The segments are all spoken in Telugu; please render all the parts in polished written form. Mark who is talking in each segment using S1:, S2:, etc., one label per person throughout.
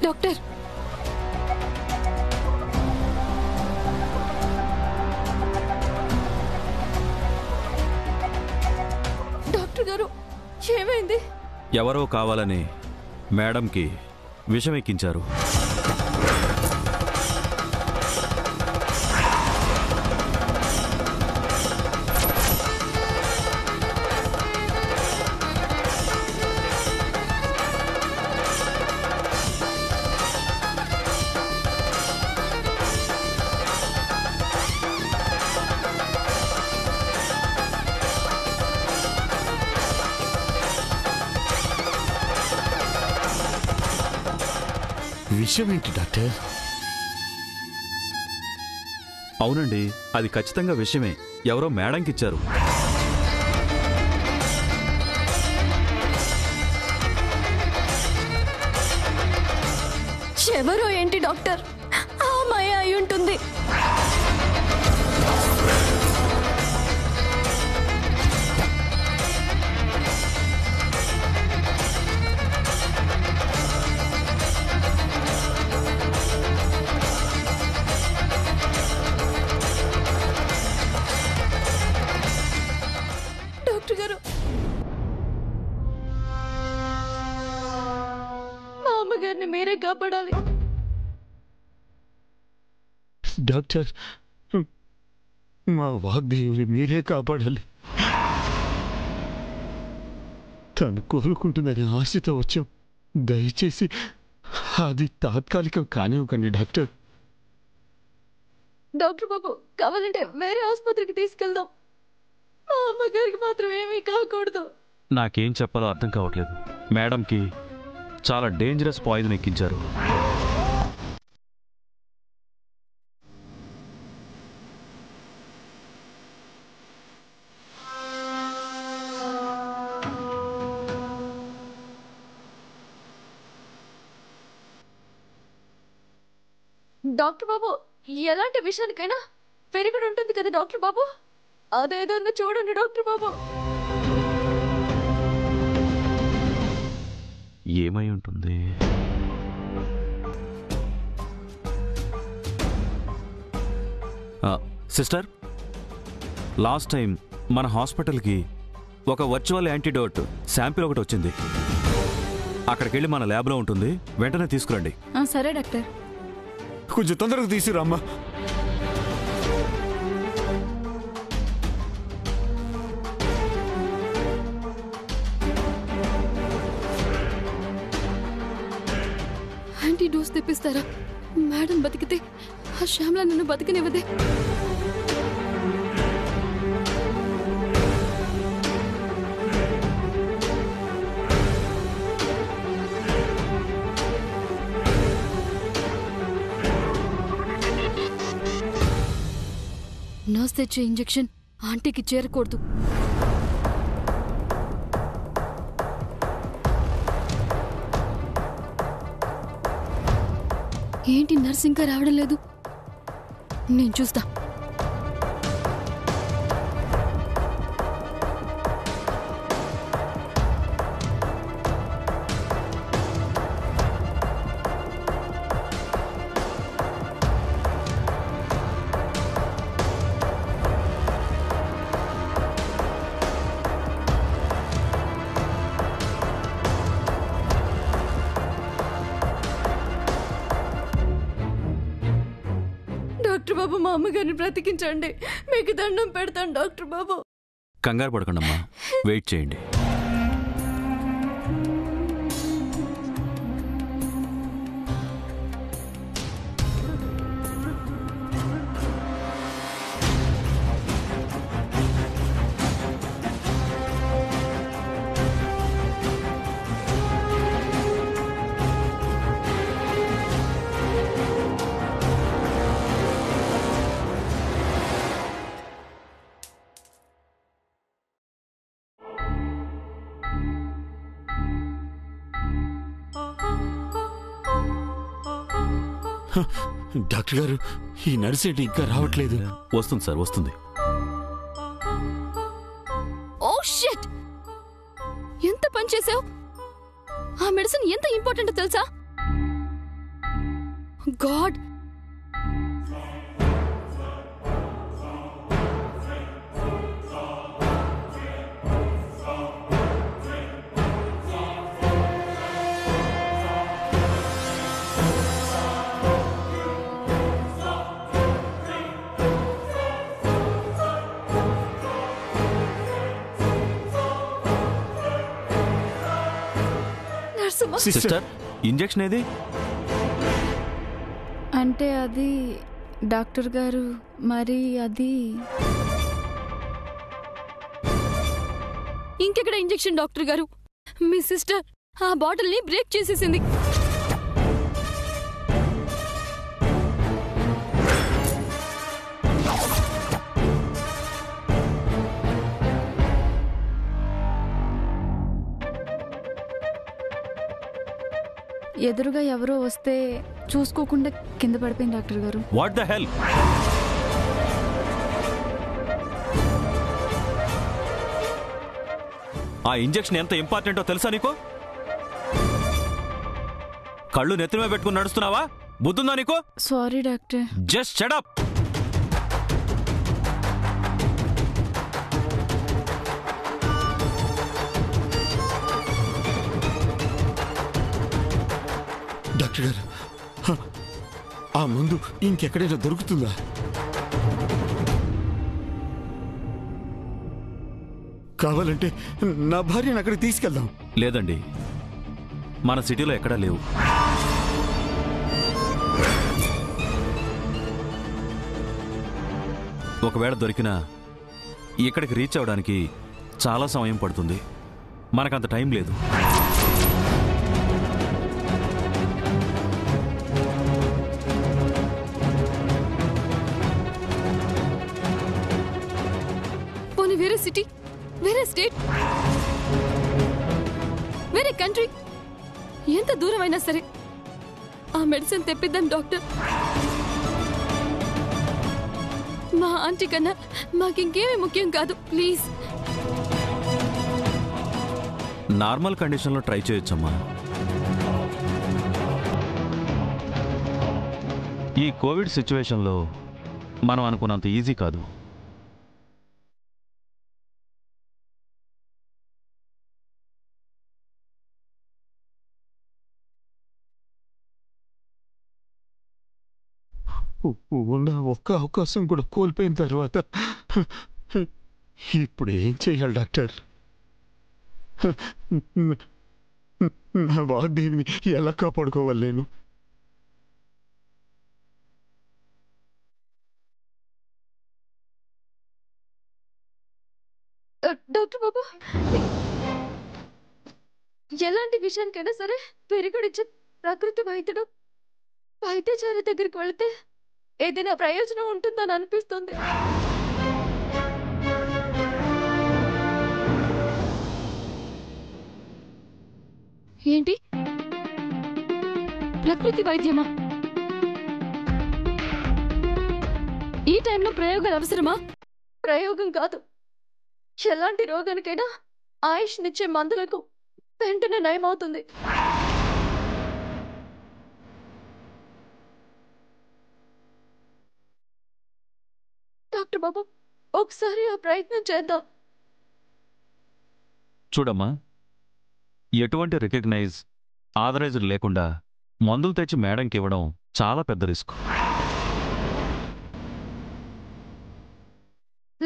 S1: డాక్టర్ డాక్టర్ గారు ఏమైంది?
S2: ఎవరో కావాలని మేడంకి విషం ఎక్కించారు.
S3: విషయం ఏంటి డాక్టర్?
S2: అవునండి, అది ఖచ్చితంగా విషయమే. ఎవరో మేడంకి ఇచ్చారు.
S1: ఎవరో ఏంటి డాక్టర్? ఆ అమ్మాయి అయి ఉంటుంది. డాక్టర్ గారు మా అమ్మగారిని మీరే కాపాడాలి.
S3: డాక్టర్, మా వాగ్దేవిని మీరే కాపాడాలి. తను కోలుకుంటుందని ఆశతో వచ్చాం. దయచేసి అది తాత్కాలికం కానివ్వకండి డాక్టర్.
S1: డాక్టర్ బాబు కావాలంటే వేరే ఆసుపత్రికి తీసుకెళ్దాం. మా అమ్మగారికి మాత్రం ఏమీ కాకూడదు.
S2: నాకేం చెప్పాలో అర్థం కావట్లేదు. మేడంకి చాలా డేంజరస్ పాయిజన్ ఎక్కించారు.
S1: డాక్టర్ బాబు ఎలాంటి విషయానికైనా పెరుగుడు ఉంటుంది కదా డాక్టర్ బాబు. అదేదో చూడండి డాక్టర్ బాబు.
S2: ఏమై ఉంటుంది? సిస్టర్, లాస్ట్ టైం మన హాస్పిటల్కి ఒక వర్చువల్ యాంటీడోట్ శాంపిల్ ఒకటి వచ్చింది. అక్కడికి వెళ్ళి మన ల్యాబ్లో ఉంటుంది, వెంటనే తీసుకురండి.
S1: సరే డాక్టర్.
S3: కొంచెం తొందరగా తీసుకురామ్మా.
S1: యాంటీ డోస్ తెప్పిస్తారా? మేడం బతికితే ఆ శ్యామ్లా నన్ను బతికనివ్వదే. నర్స్ తెచ్చే ఇంజెక్షన్ ఆంటీకి చేరకూడదు. ఏంటి నర్స్ ఇంకా రావడం లేదు? నేను చూస్తా. డాక్టర్ బాబు మా అమ్మగారిని బ్రతికించండి, మీకు దండం పెడతాను డాక్టర్ బాబు.
S2: కంగారు పడకండమ్మా, వెయిట్ చేయండి.
S3: డాక్టర్ గారు, ఈ నర్స్ ఏంటి ఇంకా రావట్లేదు?
S2: వస్తుంది సార్, వస్తుంది.
S1: Oh shit! ఎంత పని చేసావు? ఆ మెడిసిన్ ఎంత ఇంపార్టెంట్ తెలుసా? గాడ్.
S2: సిస్టర్, ఇంజెక్షన్ ఏది?
S4: అంటే అది డాక్టర్ గారు, మరి అది
S1: ఇంకెక్కడ ఇంజెక్షన్ డాక్టర్ గారు? మీ సిస్టర్ ఆ బాటిల్ ని బ్రేక్ చేసేసింది.
S4: ఎదురుగా ఎవరో వస్తే చూసుకోకుండా కింద పడిపోయింది డాక్టర్ గారు.
S2: What the hell? ఆ ఇంజెక్షన్ ఎంత ఇంపార్టెంటో తెలుసా నీకు? కళ్ళు నెత్తిమే పెట్టుకుని నడుస్తున్నావా? బుద్ధుందా నీకు?
S4: Sorry doctor.
S2: Just shut up.
S3: Doctor గారు, ఆ మందు ఇంకెక్కడైనా దొరుకుతుందా? కావాలంటే నా భార్యను అక్కడికి తీసుకెళ్దాం.
S2: లేదండి, మన సిటీలో ఎక్కడా లేవు. ఒకవేళ దొరికినా ఇక్కడికి రీచ్ అవడానికి చాలా సమయం పడుతుంది. మనకంత టైం లేదు.
S1: వేరే సిటీ, వేరే స్టేట్, వేరే కంట్రీ, ఎంత దూరమైనా సరే ఆ మెడిసిన్ తెప్పిద్దాం డాక్టర్. మా ఆంటీ కన్నా మాకింకేమీ ముఖ్యం కాదు, ప్లీజ్.
S2: నార్మల్ కండిషన్లో ట్రై చేయొచ్చమ్మా. ఈ కోవిడ్ సిచ్యువేషన్లో మనం అనుకున్నంత ఈజీ కాదు.
S3: ఉన్న ఒక్క అవకాశం కూడా కోల్పోయిన తర్వాత ఇప్పుడు ఏం చేయాలి డాక్టర్? నా వాగ్దేవిని ఎలా కాపాడుకోవాలి నేను?
S1: డాక్టర్ బాబు, ఎలాంటి విషయానికైనా సరే పెరుగుడిచ్చే ప్రకృతి వైద్యుడు వైద్యచారి దగ్గరికి వెళితే ఏదైనా ప్రయోజనం ఉంటుందని అనిపిస్తుంది. ఏంటి? ప్రకృతి వైద్యమా? ఈ టైంలో ప్రయోగాలు అవసరమా? ప్రయోగం కాదు, ఎలాంటి రోగానికైనా ఆయుష్నిచ్చే మందులకు వెంటనే నయమవుతుంది. డాక్టర్ బాబు, ఒకసారి ఆ ప్రయత్నం చేద్దాం.
S2: చూడమ్మా, ఎటువంటి రికగ్నైజ్ ఆథరైజ్డ్ లేకుండా మందులు తెచ్చి మేడంకి ఇవ్వడం చాలా పెద్ద రిస్క్.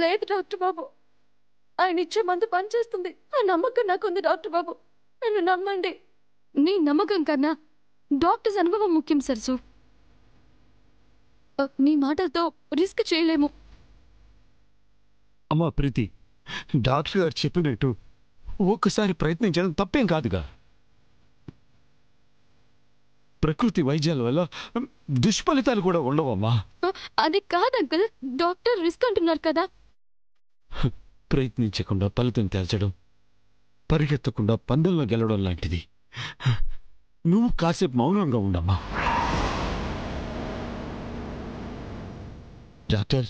S1: లేదు డాక్టర్ బాబు, ఆయన ఇచ్చే మందు పనిచేస్తుంది. ఆ నమ్మకం నాకుంది డాక్టర్ బాబు, నన్ను నమ్మండి. నీ నమ్మకం కన్నా డాక్టర్స్ అనుభవం ముఖ్యం సరసు. నీ మాటలతో రిస్క్ చేయలేము.
S3: అమ్మా ప్రీతి, డాక్టర్ గారు చెప్పినట్టు ఒక్కసారి ప్రయత్నించడం తప్పేం కాదుగా. ప్రకృతి వైద్యాల వల్ల దుష్ఫలితాలు కూడా ఉండవమ్మా.
S1: అది కాదు అంకుల్, డాక్టర్ రిస్క్ అంటున్నారు కదా.
S3: ప్రయత్నించకుండా ఫలితం తేల్చడం పరిగెత్తకుండా పందెంలో గెలవడం లాంటిది. నువ్వు కాసేపు మౌనంగా ఉండమ్మా. డాక్టర్,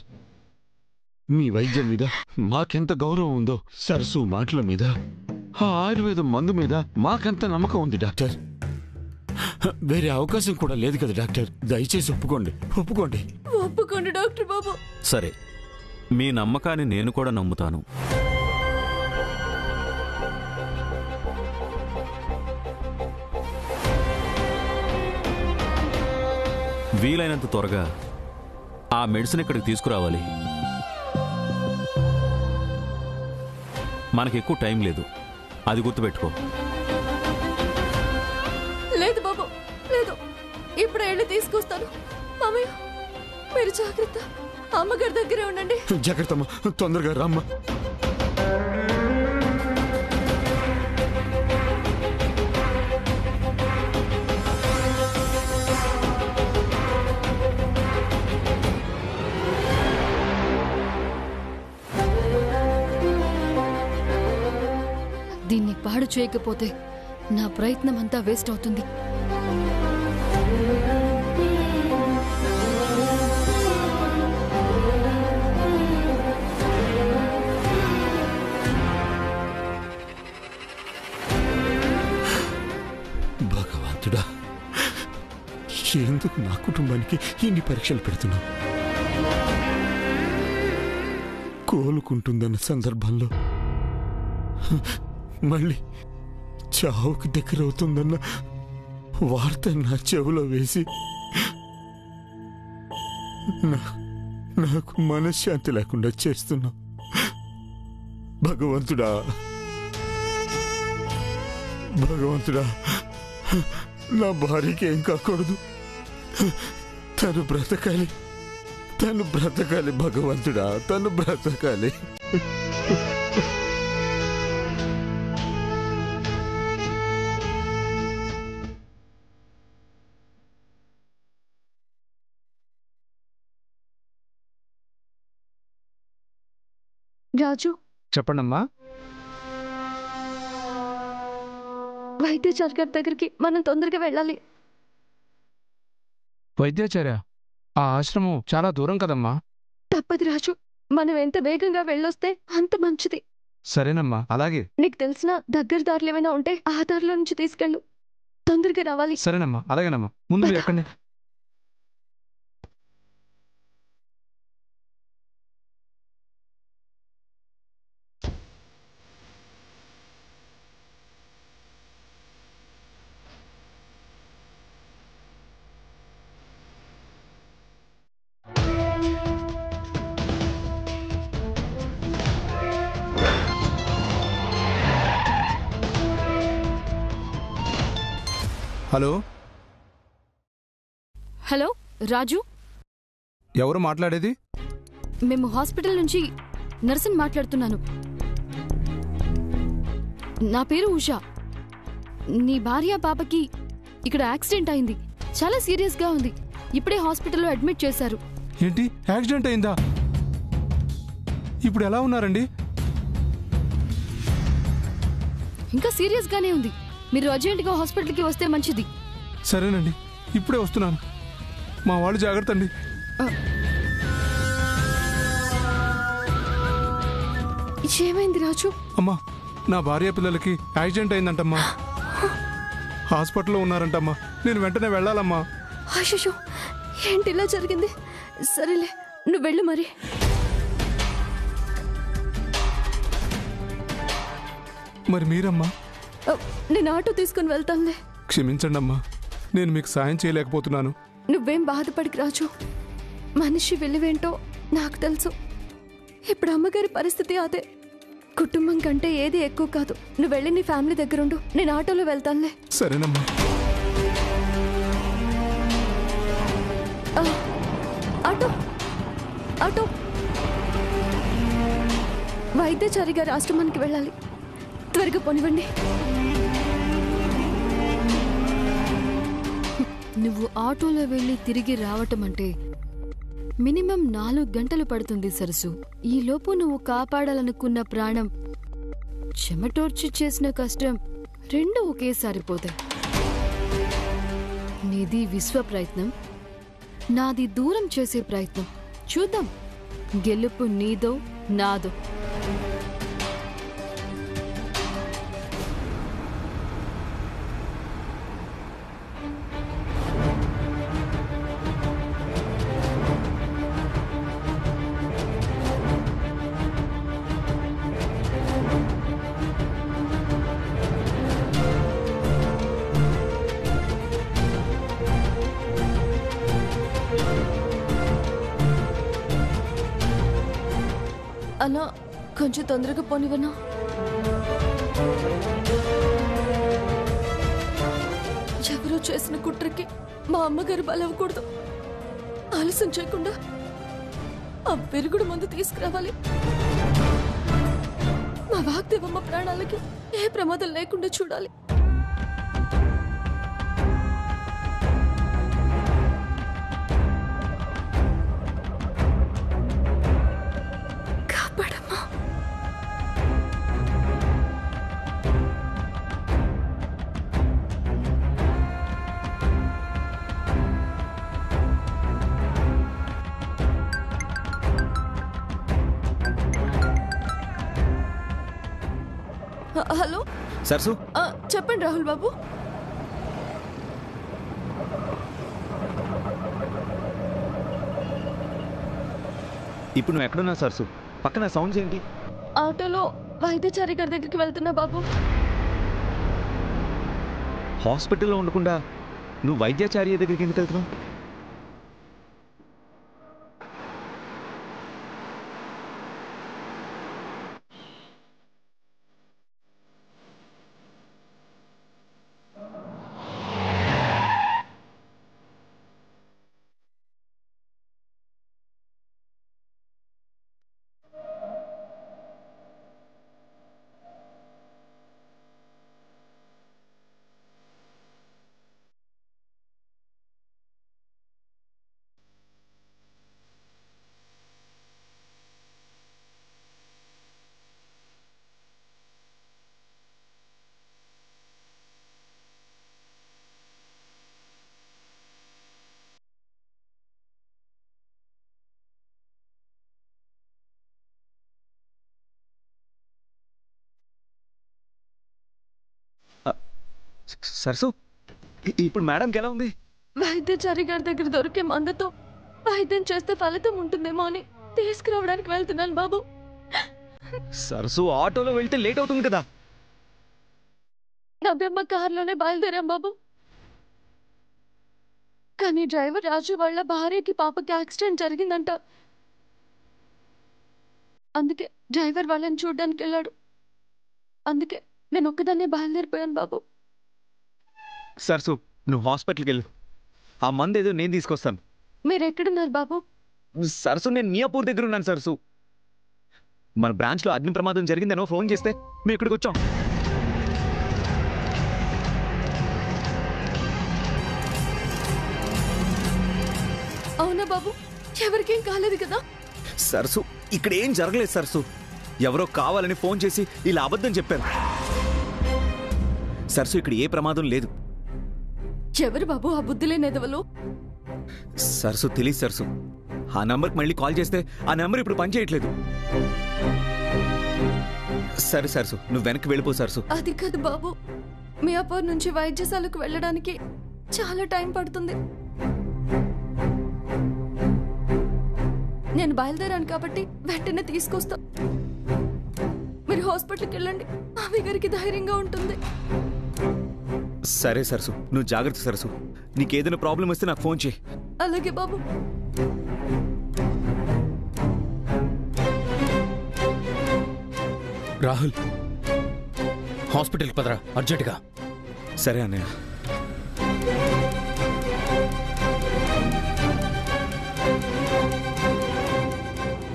S3: మీ వైద్యం మీద మాకెంత గౌరవం ఉందో సరసు మాటల మీద, ఆ ఆయుర్వేదం మందు మీద మాకెంత నమ్మకం ఉంది డాక్టర్. వేరే అవకాశం కూడా లేదు కదా డాక్టర్. దయచేసి ఒప్పుకోండి.
S1: ఒప్పుకోండి డాక్టర్ బాబు.
S2: సరే, మీ నమ్మకాన్ని నేను కూడా నమ్ముతాను. వీలైనంత త్వరగా ఆ మెడిసిన్ ఇక్కడికి తీసుకురావాలి. మనకెక్కువ టైం లేదు, అది గుర్తుపెట్టుకో.
S1: లేదు బాబు, లేదు. ఇప్పుడు వెళ్ళి తీసుకొస్తాను. మామయ్య, మీరు జాగ్రత్త. అమ్మగారి దగ్గరే ఉండండి.
S3: జాగ్రత్త అమ్మా, తొందరగా రామ్మా.
S1: దీన్ని పాడు చేయకపోతే నా ప్రయత్నం అంతా వేస్ట్ అవుతుంది.
S3: భగవంతుడా, ఎందుకు నా కుటుంబానికి ఇన్ని పరీక్షలు పెడుతున్నావు? కోలుకుంటుందన్న సందర్భంలో మళ్ళీ చావుకి దగ్గర అవుతుందన్న వార్త నా చెవిలో వేసి నాకు మనశ్శాంతి లేకుండా చేస్తున్నా. భగవంతుడా, నా భార్యకి ఏం కాకూడదు. తను బ్రతకాలి భగవంతుడా, తను బ్రతకాలి.
S1: రాజు,
S5: చెప్పండమ్మా.
S1: వైద్యాచార్య గారి దగ్గరికి మనం తొందరగా వెళ్ళాలి.
S5: వైద్యాచార్య, ఆ ఆశ్రమం చాలా దూరం కదమ్మా.
S1: తప్పదు రాజు, మనం ఎంత వేగంగా వెళ్ళొస్తే అంత మంచిది.
S5: సరేనమ్మా, అలాగే.
S1: నీకు తెలిసిన దగ్గర దారులు ఏమైనా ఉంటే ఆ దారిలో నుంచి తీసుకెళ్ళు. తొందరగా రావాలి.
S5: సరేనమ్మా, అలాగేనమ్మా. ముందు మీరు ఎక్కండి. హలో
S1: హలో రాజు,
S5: ఎవరు మాట్లాడేది?
S1: మేము హాస్పిటల్ నుంచి నర్సుని మాట్లాడుతున్నాను. నా పేరు ఉషా. నీ భార్య పాపకి ఇక్కడ యాక్సిడెంట్ అయింది. చాలా సీరియస్గా ఉంది. ఇప్పుడే హాస్పిటల్లో అడ్మిట్ చేశారు.
S5: ఏంటి, యాక్సిడెంట్ అయిందా? ఇప్పుడు ఎలా ఉన్నారండి?
S1: ఇంకా సీరియస్గానే ఉంది. మీరు అర్జెంటుగా హాస్పిటల్కి వస్తే మంచిది.
S5: సరేనండి, ఇప్పుడే వస్తున్నాను. మా వాళ్ళు జాగ్రత్త అండి.
S1: ఏమైంది రాజు?
S5: అమ్మా, నా భార్య పిల్లలకి యాక్సిడెంట్ అయిందంటమ్మా. హాస్పిటల్లో ఉన్నారంటమ్మా. నేను వెంటనే వెళ్ళాలమ్మా.
S1: అయ్యో, ఏంటి ఇలా జరిగింది? సరేలే, నువ్వు వెళ్ళు మరి.
S5: మరి మీరమ్మా?
S1: నేను ఆటో తీసుకుని వెళ్తానులే.
S5: క్షమించండి అమ్మా, నేను మీకు సాయం చేయలేకపోతున్నాను.
S1: నువ్వేం బాధపడికి రాజు. మనిషి విలువేంటో నాకు తెలుసు. ఇప్పుడు అమ్మగారి పరిస్థితి అదే. కుటుంబం కంటే ఏది ఎక్కువ కాదు. నువ్వు వెళ్ళి నీ ఫ్యామిలీ దగ్గరుండు. నేను ఆటోలో వెళ్తానులే.
S5: సరేనమ్మా.
S1: ఆటో ఆటో వైద్యాచారి గారి ఆశ్రమానికి వెళ్ళాలి. త్వరగా పోనివ్వండి. నువ్వు ఆటోలో వెళ్ళి తిరిగి రావటం అంటే మినిమం 4 గంటలు పడుతుంది సరసు. ఈలోపు నువ్వు కాపాడాలనుకున్న ప్రాణం, చెమటోర్చి చేసిన కష్టం రెండు ఒకేసారి పోతాయి. నీది విశ్వ ప్రయత్నం, నాది దూరం చేసే ప్రయత్నం. చూద్దాం, గెలుపు నీదో నాదో. అన్నా కొంచెం తొందరగా పోనివన్నా. ఎవరో చేసిన కుట్రకి మా అమ్మగారు బలవకూడదు. ఆలస్యం చేయకుండా ఆ పెరుగుడు మందు తీసుకురావాలి. మా వాగ్దేవమ్మ ప్రాణాలకి ఏ ప్రమాదం లేకుండా చూడాలి. కాపాడమ్మా. హలో
S2: సరసు,
S1: చెప్పండి రాహుల్ బాబు.
S2: ఇప్పుడు నువ్వు ఎక్కడున్నా సరసు? పక్కన సౌండ్స్ ఏంటి?
S1: ఆటోలో వైద్యచారి గారి దగ్గరికి వెళ్తున్నా బాబు.
S2: హాస్పిటల్లో ఉండకుండా నువ్వు వైద్యాచార్య దగ్గరికి ఎందుకు వెళ్తున్నావు? సరసు, ఇప్పుడు మేడంకి ఎలా ఉంది?
S1: వైద్యచారి గారి దగ్గర దొరికే మందుతో వైద్యం చేస్తే ఫలితం ఉంటుందేమో అని తీసుకురావడానికి వెళ్తున్నాను బాబు.
S2: సరసు, ఆటోలో వెళ్తే లేట్ అవుతుంది కదా.
S1: నవ్యమ్మ కారులోనే బయలుదేరాం బాబు. కానీ డ్రైవర్ రాజు వాళ్ళ భార్యకి పాపకి యాక్సిడెంట్ జరిగిందంట. అందుకే డ్రైవర్ వాళ్ళని చూడడానికి వెళ్ళాడు. అందుకే నేను ఒక్కదాన్నే బయలుదేరిపోయాను బాబు.
S2: సరసు, నువ్వు హాస్పిటల్కి వెళ్ళు. ఆ మందు ఏదో నేను తీసుకొస్తాను.
S1: మీరు ఎక్కడున్నారు బాబు?
S2: సరసు, నేను మియాపూర్ దగ్గర ఉన్నాను సరసు. మన బ్రాంచ్లో అగ్ని ప్రమాదం జరిగిందనో ఫోన్ చేస్తే మేము ఇక్కడికి వచ్చాం.
S1: అవునా బాబు? ఎవరికేం కాలేదు కదా?
S2: సరసు, ఇక్కడ ఏం జరగలేదు సరసు. ఎవరో కావాలని ఫోన్ చేసి ఇలా అబద్ధం చెప్పారు. సరసు, ఇక్కడ ఏ ప్రమాదం లేదు.
S1: ఎవరు బాబు ఆ బుద్ధి లేని ఎదవలు?
S2: సరసు, తెలియదు సరసు. ఆ నంబర్కి మళ్ళీ కాల్ చేస్తే ఆ నంబర్ ఇప్పుడు పనిచేయట్లేదు. సరే సరసు, నువ్వు వెనక్కి వెళ్ళిపో సరసు.
S1: అది కాదు బాబు, మియాపూర్ నుంచి వైద్యశాలకు వెళ్ళడానికి చాలా టైం పడుతుంది. నేను బయలుదేరాను కాబట్టి వెంటనే తీసుకొస్తా. మీరు హాస్పిటల్కి వెళ్ళండి, మామీ గారికి ధైర్యంగా ఉంటుంది.
S2: సరే సరసు, నువ్వు జాగ్రత్త సరసు. నీకేదైనా ప్రాబ్లం వస్తే నాకు ఫోన్ చేయి.
S1: అలాగే బాబు.
S6: రాహుల్, హాస్పిటల్కి పదరా అర్జెంటుగా.
S2: సరే అన్నయ్య.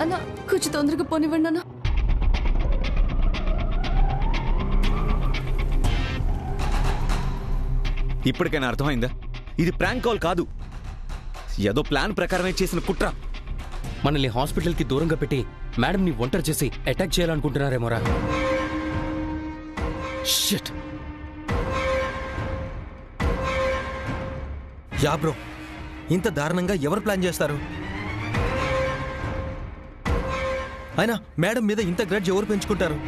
S1: అన్న కొంచెం తొందరగా పోనివ్వండి అన్న.
S2: ఇప్పటికైనా అర్థమైందా? ఇది ప్రాంక్ కాల్ కాదు, ఏదో ప్లాన్ ప్రకారమే చేసిన కుట్ర.
S6: మనల్ని హాస్పిటల్కి దూరంగా పెట్టి మేడంని ఒంటరి చేసి అటాక్ చేయాలనుకుంటున్నారేమోరా. షిట్.
S7: యా బ్రో, ఇంత దారుణంగా ఎవరు ప్లాన్ చేస్తారు? అయినా మేడం మీద ఇంత గ్రడ్జ్ ఎవరు పెంచుకుంటారు?